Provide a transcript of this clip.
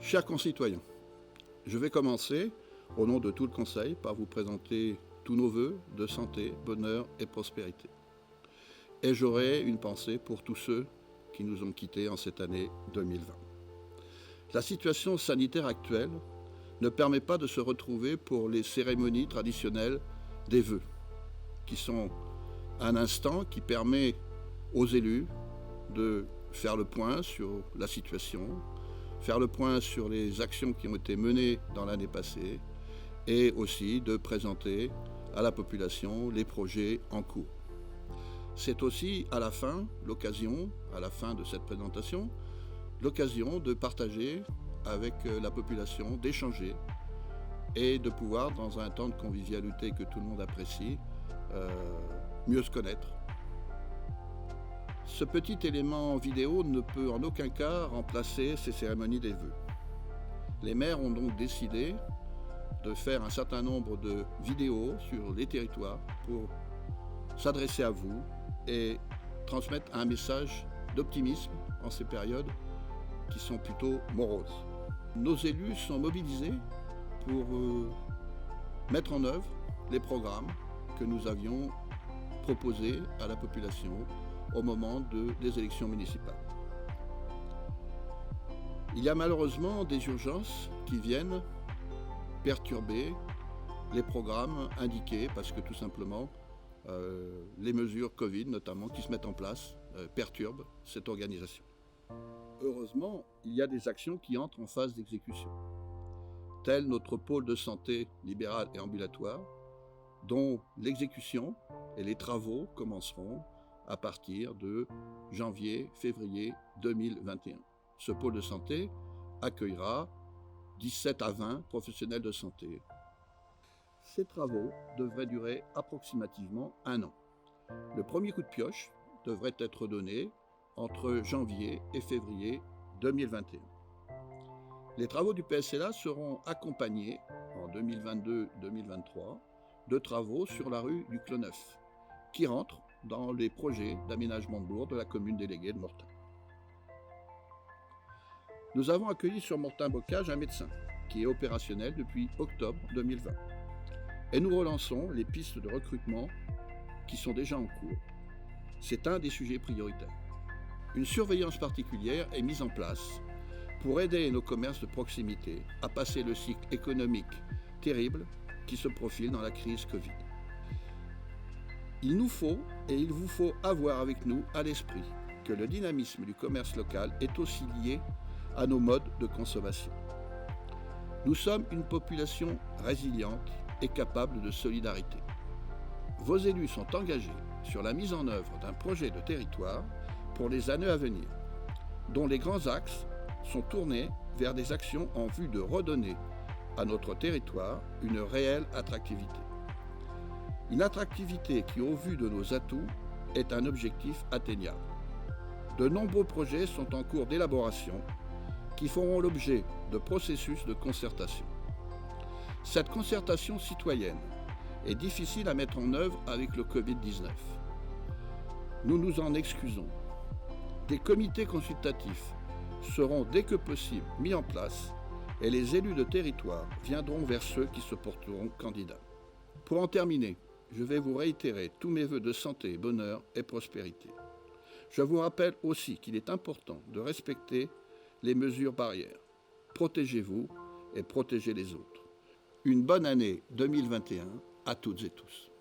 Chers concitoyens, je vais commencer, au nom de tout le Conseil, par vous présenter tous nos vœux de santé, bonheur et prospérité. Et j'aurai une pensée pour tous ceux qui nous ont quittés en cette année 2020. La situation sanitaire actuelle ne permet pas de se retrouver pour les cérémonies traditionnelles des vœux, qui sont un instant qui permet aux élus de faire le point sur la situation, faire le point sur les actions qui ont été menées dans l'année passée et aussi de présenter à la population les projets en cours. C'est aussi à la fin, à la fin de cette présentation, l'occasion de partager avec la population, d'échanger et de pouvoir, dans un temps de convivialité que tout le monde apprécie, mieux se connaître. Ce petit élément vidéo ne peut en aucun cas remplacer ces cérémonies des vœux. Les maires ont donc décidé de faire un certain nombre de vidéos sur les territoires pour s'adresser à vous et transmettre un message d'optimisme en ces périodes qui sont plutôt moroses. Nos élus sont mobilisés pour mettre en œuvre les programmes que nous avions proposés à la population au moment des élections municipales. Il y a malheureusement des urgences qui viennent perturber les programmes indiqués parce que tout simplement les mesures Covid notamment qui se mettent en place perturbent cette organisation. Heureusement, il y a des actions qui entrent en phase d'exécution, tel notre pôle de santé libéral et ambulatoire, dont l'exécution et les travaux commenceront à partir de janvier-février 2021. Ce pôle de santé accueillera 17 à 20 professionnels de santé. Ces travaux devraient durer approximativement 1 an. Le premier coup de pioche devrait être donné entre janvier et février 2021. Les travaux du PSLA seront accompagnés en 2022-2023 de travaux sur la rue du Clos Neuf, qui rentrent dans les projets d'aménagement de bourg de la commune déléguée de Mortain. Nous avons accueilli sur Mortain-Bocage un médecin qui est opérationnel depuis octobre 2020. Et nous relançons les pistes de recrutement qui sont déjà en cours. C'est un des sujets prioritaires. Une surveillance particulière est mise en place pour aider nos commerces de proximité à passer le cycle économique terrible qui se profile dans la crise Covid. Il nous faut et il vous faut avoir avec nous à l'esprit que le dynamisme du commerce local est aussi lié à nos modes de consommation. Nous sommes une population résiliente et capable de solidarité. Vos élus sont engagés sur la mise en œuvre d'un projet de territoire pour les années à venir, dont les grands axes sont tournés vers des actions en vue de redonner à notre territoire une réelle attractivité. Une attractivité qui, au vu de nos atouts, est un objectif atteignable. De nombreux projets sont en cours d'élaboration qui feront l'objet de processus de concertation. Cette concertation citoyenne est difficile à mettre en œuvre avec le Covid-19. Nous nous en excusons. Des comités consultatifs seront dès que possible mis en place et les élus de territoire viendront vers ceux qui se porteront candidats. Pour en terminer, je vais vous réitérer tous mes vœux de santé, bonheur et prospérité. Je vous rappelle aussi qu'il est important de respecter les mesures barrières. Protégez-vous et protégez les autres. Une bonne année 2021 à toutes et tous.